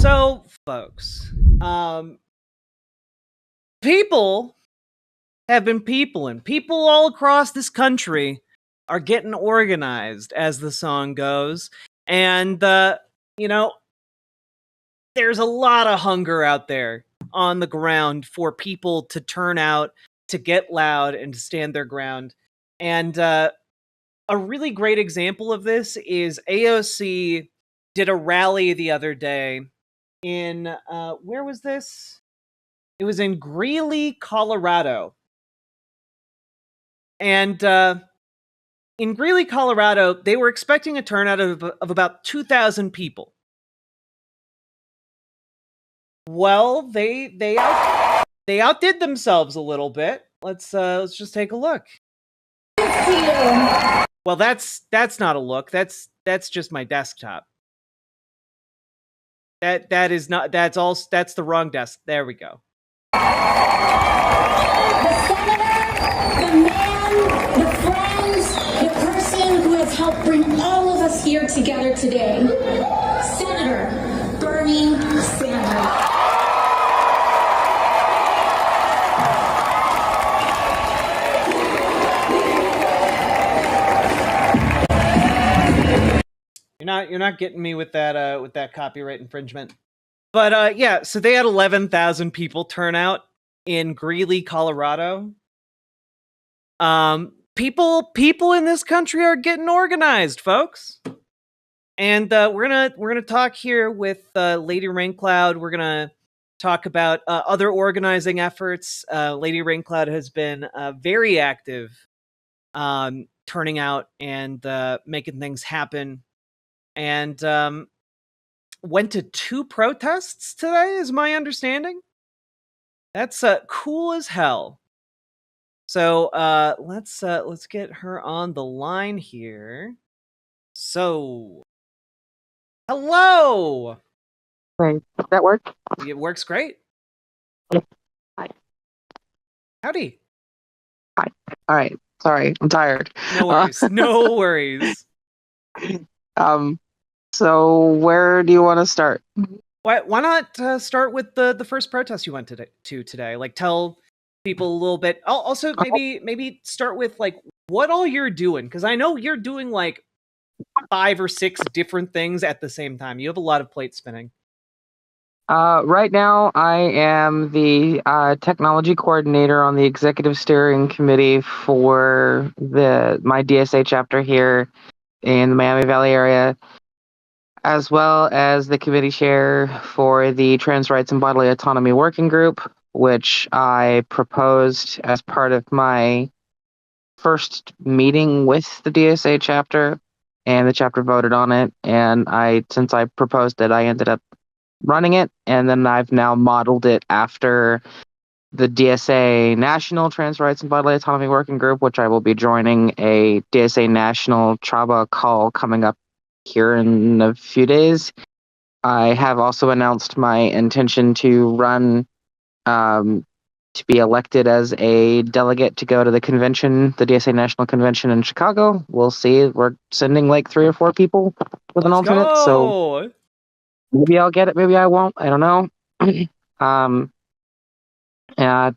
So, folks, people have been peopling. People all across this country are getting organized, as the song goes. And, you know, there's a lot of hunger out there on the ground for people to turn out, to get loud, and to stand their ground. And a really great example of this is AOC did a rally the other day in, where was this? It was in Greeley, Colorado. And in Greeley, Colorado, they were expecting a turnout of about 2,000 people. Well, they outdid themselves a little bit. Let's just take a look. Well, that's not a look. That's just my desktop. That is not. That's the wrong desk. There we go. The senator, the man, the friends, the person who has helped bring all of us here together today. Senator Bernie Sanders. You're not getting me with that copyright infringement. But yeah, so they had 11,000 people turn out in Greeley, Colorado. People in this country are getting organized, folks. And we're gonna talk here with Lady Raincloud. We're gonna talk about other organizing efforts. Lady Raincloud has been very active, turning out and making things happen. And went to 2 protests today, is my understanding. That's cool as hell. So let's get her on the line here. So, hello. Wait, does that work? It works great. Hi. Howdy. Hi. All right. Sorry, I'm tired. No worries. No worries. So where do you want to start? Why not start with the first protest you went to today? Like, tell people a little bit. Also, maybe start with like what all you're doing, because I know you're doing like 5 or 6 different things at the same time. You have a lot of plate spinning. Right now, I am the technology coordinator on the executive steering committee for my DSA chapter here in the Miami Valley area, as well as the committee chair for the Trans Rights and Bodily Autonomy Working Group, which I proposed as part of my first meeting with the DSA chapter, and the chapter voted on it. And since I proposed it, I ended up running it, and then I've now modeled it after the DSA National Trans Rights and Bodily Autonomy Working Group, which I will be joining a DSA National TRABA call coming up here in a few days. I have also announced my intention to run to be elected as a delegate to go to the convention, the DSA National Convention in Chicago. We'll see. We're sending like 3 or 4 people with an alternate, go! So maybe I'll get it, maybe I won't. I don't know.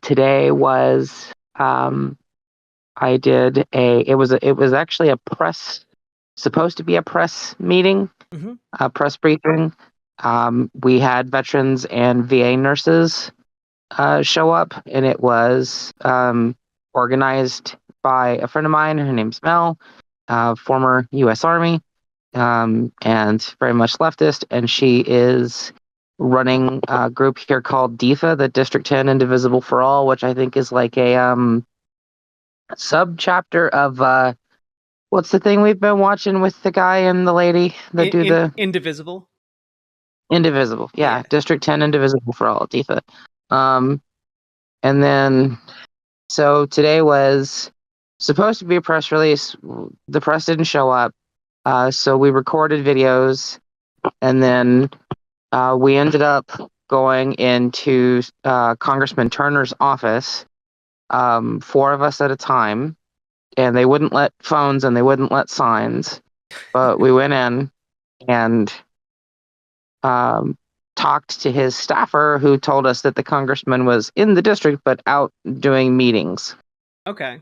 Today was I did it was actually supposed to be a press meeting, a press briefing. We had veterans and VA nurses show up, and it was organized by a friend of mine. Her name's Mel, former U.S. Army, and very much leftist, and she is running a group here called DIFA, the District 10 Indivisible for All, which I think is like a sub-chapter of what's the thing we've been watching with the guy and the lady that do the Indivisible? Indivisible, yeah. District 10 Indivisible for All, DIFA. And then, so today was supposed to be a press release. The press didn't show up, so we recorded videos, and then we ended up going into Congressman Turner's office, 4 of us at a time, and they wouldn't let phones and they wouldn't let signs, but we went in and talked talked to his staffer, who told us that the congressman was in the district but out doing meetings. Okay.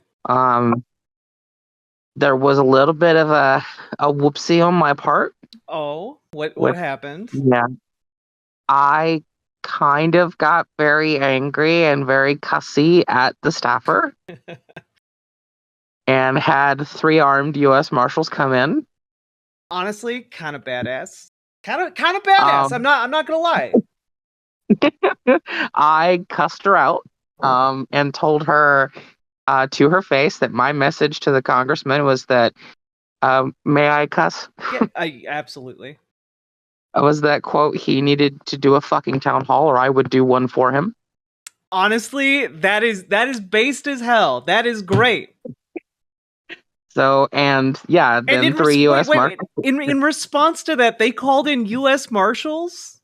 There was a little bit of a whoopsie on my part. Oh, what happened? Yeah. I kind of got very angry and very cussy at the staffer and had 3 armed U.S. Marshals come in. Honestly, kind of badass. Kind of badass. I'm not gonna lie. I cussed her out and told her to her face that my message to the congressman was that, may I cuss? Yeah, absolutely. Was that, quote, he needed to do a fucking town hall or I would do one for him. Honestly, that is based as hell. That is great. So, and yeah, then And 3 U.S. Marshals. In response to that, they called in U.S. Marshals?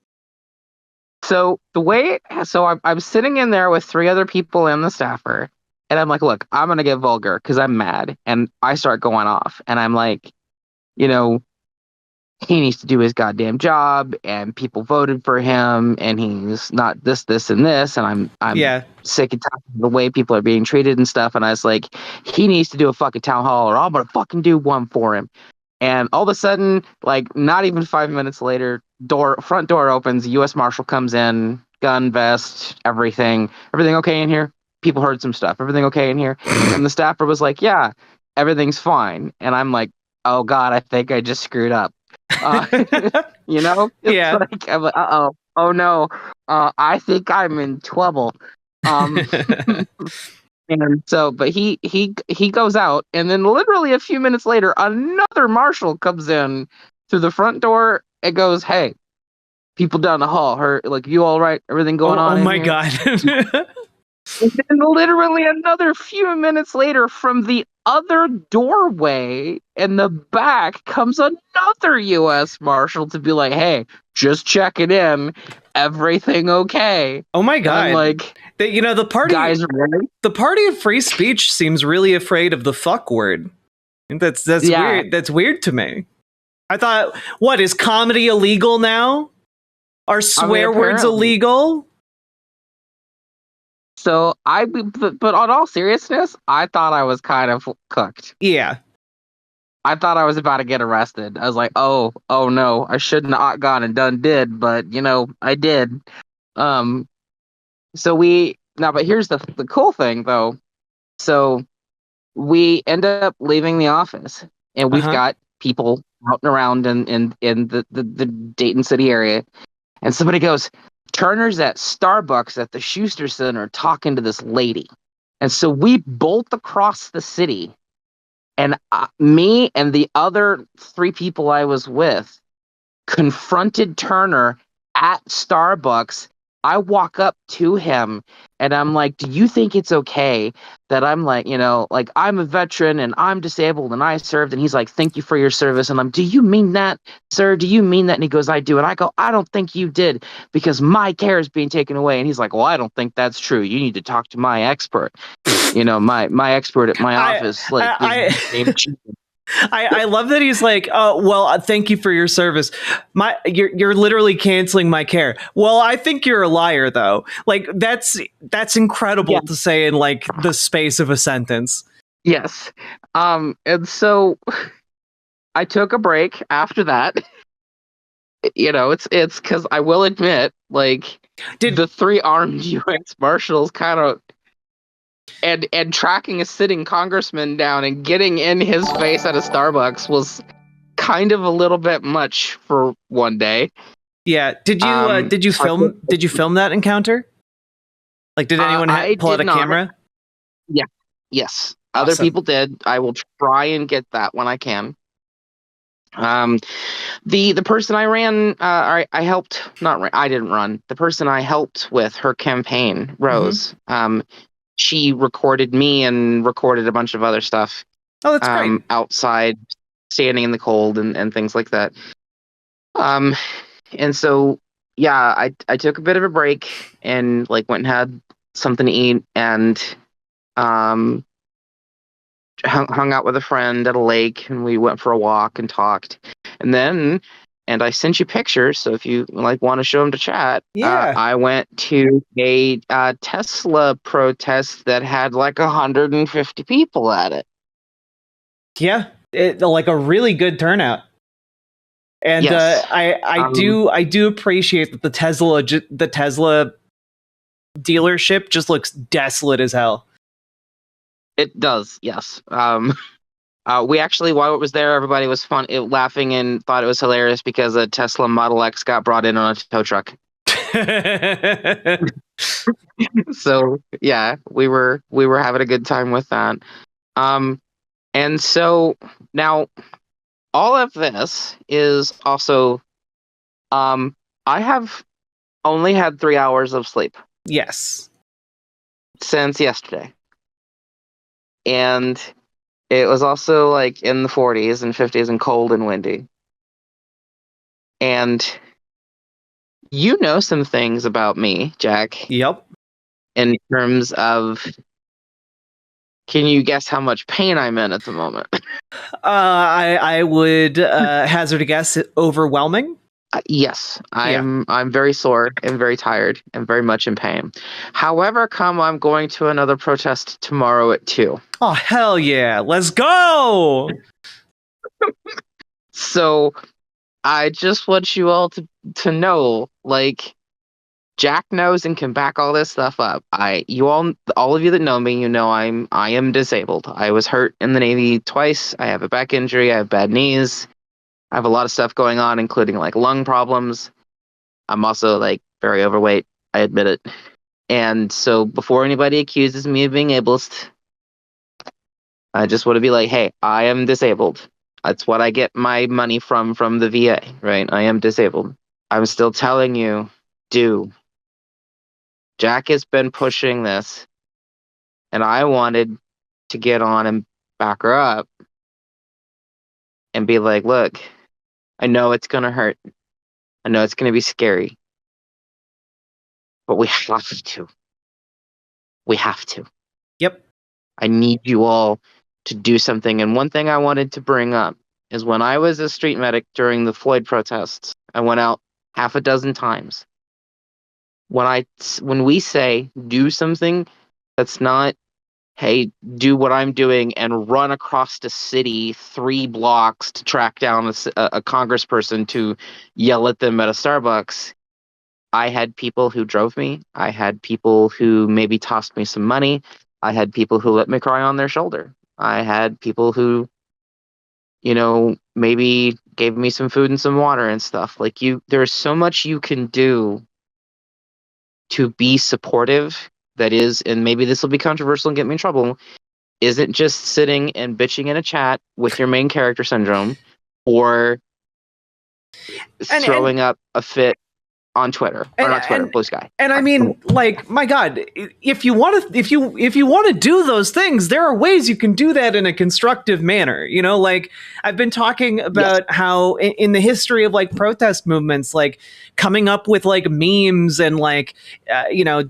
So I'm sitting in there with 3 other people and the staffer, and I'm like, look, I'm gonna get vulgar because I'm mad, and I start going off, and I'm like, you know, he needs to do his goddamn job, and people voted for him, and he's not this, and this, and I'm sick and tired of the way people are being treated and stuff, and I was like, he needs to do a fucking town hall, or I'm gonna fucking do one for him. And all of a sudden, like not even 5 minutes later, front door opens, U.S. Marshal comes in, gun, vest, everything okay in here? People heard some stuff. Everything okay in here? And the staffer was like, yeah, everything's fine. And I'm like, oh God, I think I just screwed up. You know? Yeah. Like, I'm like, oh no, I think I'm in trouble. And so, but he goes out, and then literally a few minutes later, another marshal comes in through the front door and goes, "Hey, people down the hall, like, you all right? Everything going on?" Oh my here? God. And then literally another few minutes later, from the other doorway in the back comes another U.S. Marshal to be like, "Hey, just checking in. Everything okay?" Oh my God. I'm like, the party, guys, really? The party of free speech seems really afraid of the fuck word. That's weird. That's weird to me. I thought, what, is comedy illegal now? Are swear words illegal? So but on all seriousness, I thought I was kind of cooked. Yeah. I thought I was about to get arrested. I was like, oh no, I shouldn't have gone and did, but I did. But here's the cool thing though. So we end up leaving the office, and we've got people out and around in the Dayton City area, and somebody goes, Turner's at Starbucks at the Schuster Center talking to this lady. And so we bolt across the city, and me and the other 3 people I was with confronted Turner at Starbucks. I walk up to him and I'm like, do you think it's okay that I'm like, like, I'm a veteran and I'm disabled and I served? And he's like, thank you for your service. And I'm, do you mean that, sir? Do you mean that? And he goes, I do. And I go, I don't think you did, because my care is being taken away. And he's like, well, I don't think that's true. You need to talk to my expert. My expert at my office. I love that he's like, oh, well, thank you for your service. You're literally canceling my care. Well, I think you're a liar, though. Like, that's incredible to say in like the space of a sentence. Yes. And so I took a break after that. It's because I will admit, like, the 3 armed U.S. Marshals kind of and tracking a sitting congressman down and getting in his face at a Starbucks was kind of a little bit much for one day. Yeah. Did you film that encounter? Like, did anyone pull out a camera? Yeah. Yes. Awesome. Other people did. I will try and get that when I can. The person I ran, I helped. I didn't run. The person I helped with her campaign, Rose. She recorded me and recorded a bunch of other stuff. Oh, that's great. Outside, standing in the cold and things like that. And so, yeah, I took a bit of a break and like went and had something to eat and hung out with a friend at a lake, and we went for a walk and talked. And then and I sent you pictures. So if you want to show them to chat, Yeah. I went to a Tesla protest that had 150 people at it. Yeah, like a really good turnout. And Yes. I do appreciate that the Tesla dealership just looks desolate as hell. It does, yes. We actually, while it was there, everybody was laughing and thought it was hilarious because a Tesla Model X got brought in on a tow truck. So yeah, we were having a good time with that. And so now all of this is also, I have only had 3 hours of sleep. Yes. Since yesterday. And it was also in the 40s and 50s and cold and windy. And you know some things about me, Jack. Yep. In terms of, can you guess how much pain I'm in at the moment? I would hazard a guess, overwhelming. Yes, I'm very sore and very tired and very much in pain. However, I'm going to another protest tomorrow at 2. Oh, hell yeah. Let's go. So I just want you all to know, Jack knows and can back all this stuff up. All of you that know me, I am disabled. I was hurt in the Navy twice. I have a back injury. I have bad knees. I have a lot of stuff going on, including lung problems. I'm also very overweight. I admit it. And so before anybody accuses me of being ableist, I just want to be hey, I am disabled. That's what I get my money from the VA, right? I am disabled. I'm still telling you, Jack has been pushing this, and I wanted to get on and back her up and be look, I know it's going to hurt. I know it's going to be scary. But we have to. We have to. Yep. I need you all to do something. And one thing I wanted to bring up is when I was a street medic during the Floyd protests, I went out half a dozen times. When we say do something that's not, hey, do what I'm doing and run across the city 3 blocks to track down a congressperson to yell at them at a Starbucks. I had people who drove me. I had people who maybe tossed me some money. I had people who let me cry on their shoulder. I had people who, maybe gave me some food and some water and stuff. There's so much you can do to be supportive. That is, and maybe this will be controversial and get me in trouble, isn't just sitting and bitching in a chat with your main character syndrome or throwing up a fit on Twitter, or not Twitter, Blue Sky. And I mean, my God, if you want to do those things, there are ways you can do that in a constructive manner. I've been talking about how in the history of protest movements, coming up with memes and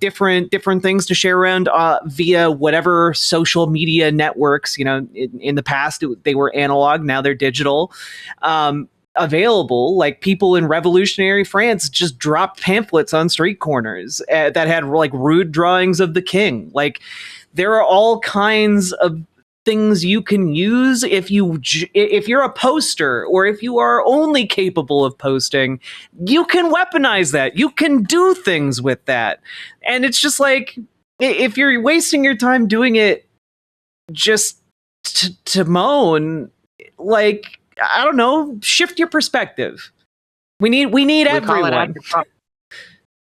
different things to share around via whatever social media networks. In the past they were analog, now they're digital. Available. People in revolutionary France just dropped pamphlets on street corners that had rude drawings of the king. There are all kinds of things you can use if you're a poster, or if you are only capable of posting. You can weaponize that. You can do things with that. And it's just if you're wasting your time doing it just to moan, I don't know, shift your perspective. We need everyone.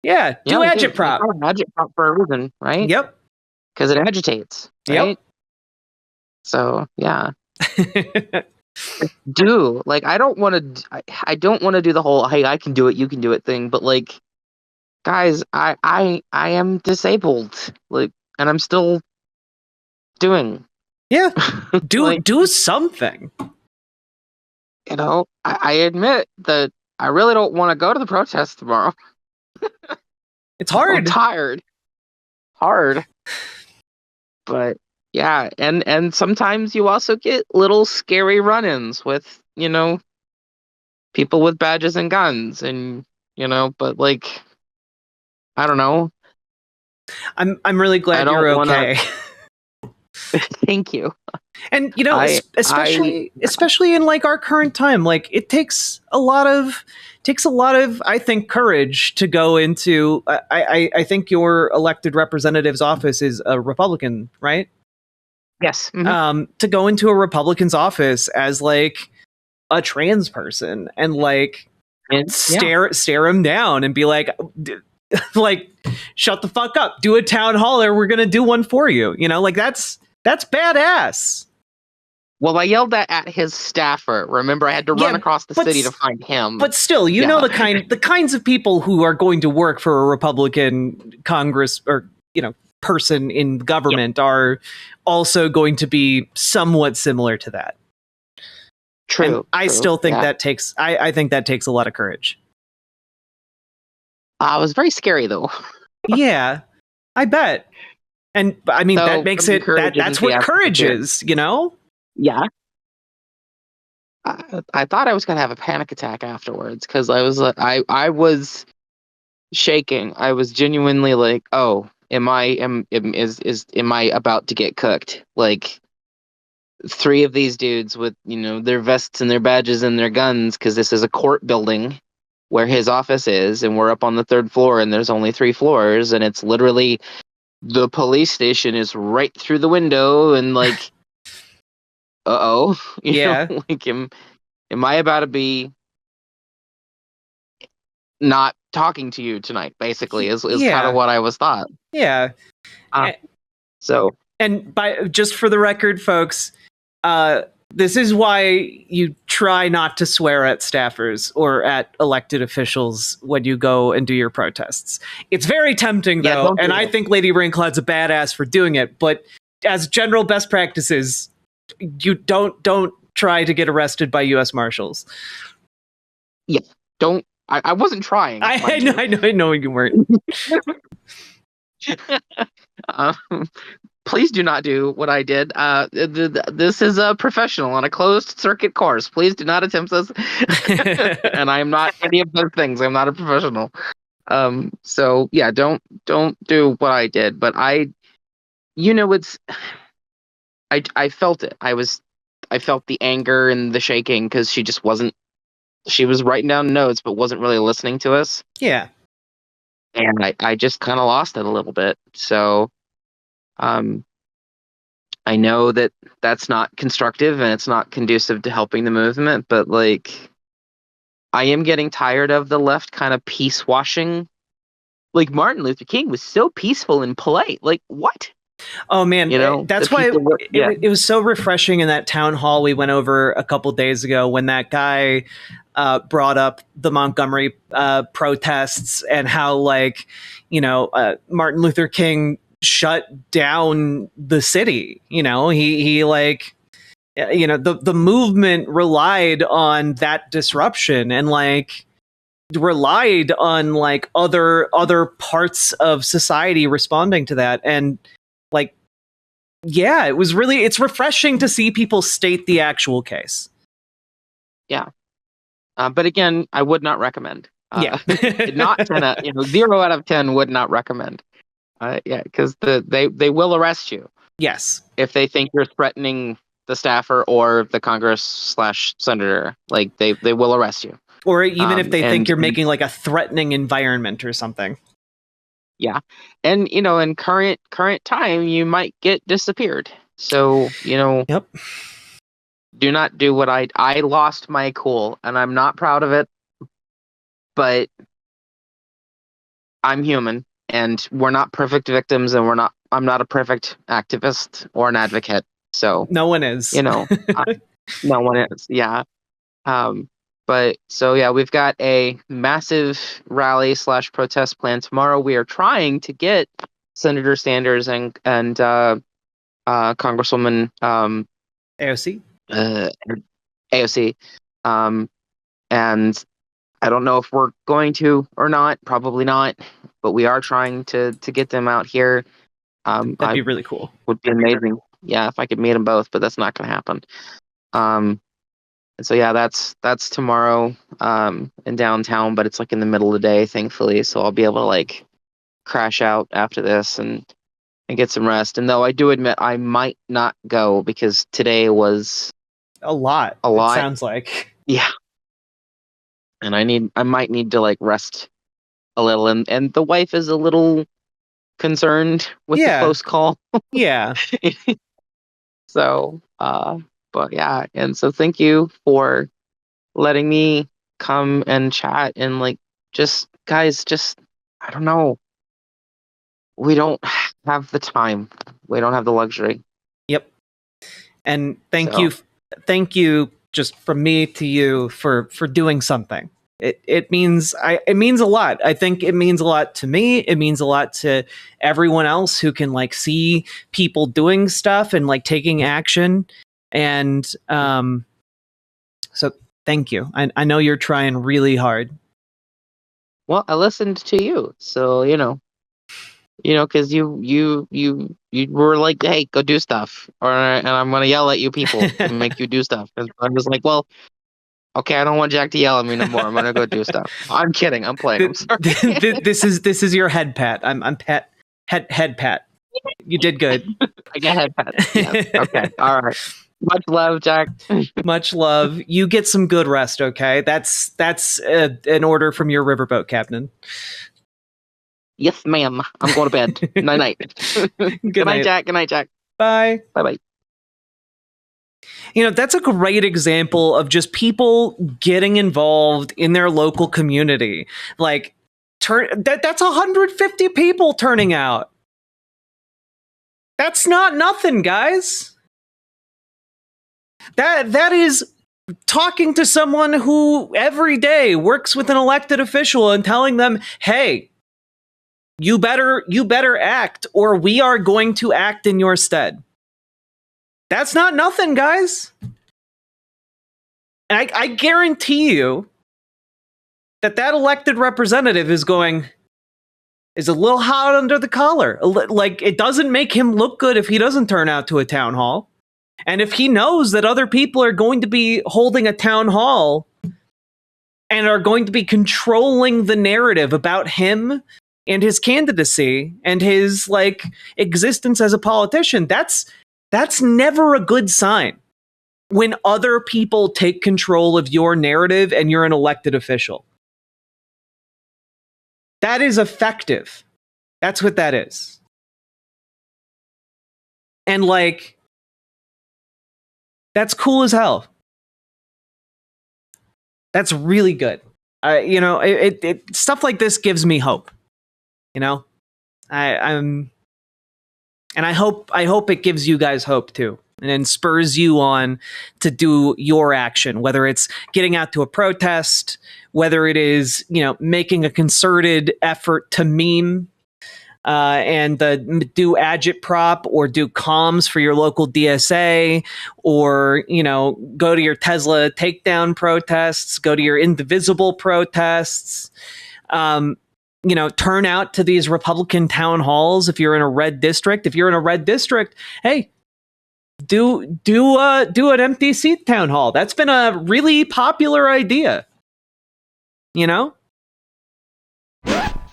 Yeah, do agitprop. We call it agitprop for a reason, right? Yep. Because it agitates, right? Yep. So yeah. I don't want to do the whole hey, I can do it, you can do it thing, but guys, I am disabled, and I'm still doing. Yeah. Do something. I admit that I really don't want to go to the protest tomorrow. It's hard. I'm tired. Hard. But yeah, and sometimes you also get little scary run-ins with, people with badges and guns, and but like, I don't know. I'm really glad I you're don't wanna. okay. Thank you. And I especially in like our current time, like it takes a lot of I think courage to go into I think your elected representative's office is a Republican, right? Yes. Mhm. To go into a Republican's office as like a trans person and like And yeah. stare him down and be like like shut the fuck up, do a town hall or we're gonna do one for you, like that's badass. Well, I yelled that at his staffer. Remember, I had to run across the city to find him. But still, Yeah. the kinds of people who are going to work for a Republican Congress or person in government are also going to be somewhat similar to that. True. And I still think that takes. I think that takes a lot of courage. It was very scary, though. Yeah, I bet. And I mean, So, that makes it. That's what courage is, Yeah. I thought I was gonna have a panic attack afterwards because I was shaking. I was genuinely like, oh, am I about to get cooked? Like, three of these dudes with their vests and their badges and their guns, because this is a court building where his office is, and we're up on the third floor, and there's only 3 floors, and it's literally the police station is right through the window, and like, Yeah. like, am I about to be not talking to you tonight? Basically, is kind of what I was thought. Yeah. So, and just for the record, folks, this is why you try not to swear at staffers or at elected officials when you go and do your protests. It's very tempting, though, and I think Lady Raincloud's a badass for doing it. But as general best practices, you don't try to get arrested by U.S. Marshals. Yeah, don't. I wasn't trying. I know you weren't. Please do not do what I did. This is a professional on a closed circuit course. Please do not attempt this. And I am not any of those things. I'm not a professional. So yeah, don't do what I did. But I felt it. I felt the anger and the shaking because she just wasn't. She was writing down notes, but wasn't really listening to us. Yeah. And I just kind of lost it a little bit. So, I know that that's not constructive and it's not conducive to helping the movement, but like, I am getting tired of the left kind of peace washing. Like, Martin Luther King was so peaceful and polite. Like, what? Oh man, that's why it was so refreshing in that town hall we went over a couple days ago when that guy brought up the Montgomery protests and how Martin Luther King shut down the city. He like the movement relied on that disruption and like relied on like other parts of society responding to that. And like, yeah, it's refreshing to see people state the actual case. Yeah. But again, I would not recommend. Yeah. Not 10, 0 out of 10 would not recommend. Yeah, because they will arrest you. Yes. If they think you're threatening the staffer or the Congress/senator, like they will arrest you. Or even if they think you're making like a threatening environment or something. Yeah. And in current time, you might get disappeared. So, Yep. Do not do what I lost my cool, and I'm not proud of it, but I'm human, and we're not perfect victims, and I'm not a perfect activist or an advocate. So no one is. No one is. Yeah. But so yeah, we've got a massive rally / protest plan tomorrow. We are trying to get Senator Sanders and Congresswoman AOC. AOC. And I don't know if we're going to or not. Probably not. But we are trying to get them out here. That'd be really cool. Would be amazing. Yeah, if I could meet them both, but that's not going to happen. And so yeah, that's tomorrow in downtown, but it's like in the middle of the day, thankfully, so I'll be able to like crash out after this and get some rest. And though I do admit I might not go because today was a lot. It sounds like. Yeah. And I might need to like rest a little, and the wife is a little concerned with the close call. Yeah. So, but yeah, and so thank you for letting me come and chat and like guys, I don't know. We don't have the time. We don't have the luxury. Yep. And thank you just from me to you for doing something. It means a lot. I think it means a lot to me. It means a lot to everyone else who can like see people doing stuff and like taking action. And so thank you. I know you're trying really hard. Well, I listened to you, so because you were like, hey, go do stuff, and I'm gonna yell at you people and make you do stuff. And I'm just like, well, okay, I don't want Jack to yell at me no more. I'm gonna go do stuff. I'm kidding. I'm playing. I'm sorry. This is your head pat. I'm pat head pat. You did good. I get head pat. Yes. Okay. All right. Much love, Jack. Much love. You get some good rest. Okay. That's an order from your Riverboat captain. Yes, ma'am. I'm going to bed. Night night. Good night, Jack. Good night, Jack. Bye. Bye bye. That's a great example of just people getting involved in their local community. Like, that's 150 people turning out. That's not nothing, guys. That is talking to someone who every day works with an elected official and telling them, hey, you better act, or we are going to act in your stead. That's not nothing, guys. And I guarantee you that elected representative is a little hot under the collar. Like, it doesn't make him look good if he doesn't turn out to a town hall. And if he knows that other people are going to be holding a town hall and are going to be controlling the narrative about him and his candidacy and his like existence as a politician, that's never a good sign. When other people take control of your narrative and you're an elected official. That is effective. That's what that is. And like, that's cool as hell. That's really good. Stuff like this gives me hope. And I hope it gives you guys hope too, and then spurs you on to do your action, whether it's getting out to a protest, whether it is, making a concerted effort to meme and do agitprop or do comms for your local DSA, or, go to your Tesla takedown protests, go to your Indivisible protests, turn out to these Republican town halls if you're in a red district. If you're in a red district, hey, do an empty seat town hall. That's been a really popular idea.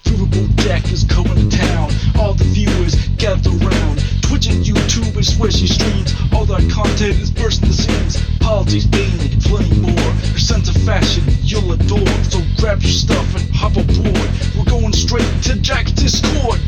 Riverboat Jack is coming to town. All the viewers gather around. Twitch and YouTube is where she streams. All that content is bursting the seams. Politics, dating, plenty more. Her sense of fashion you'll adore. So grab your stuff and hop aboard. We're going straight to Jack's Discord.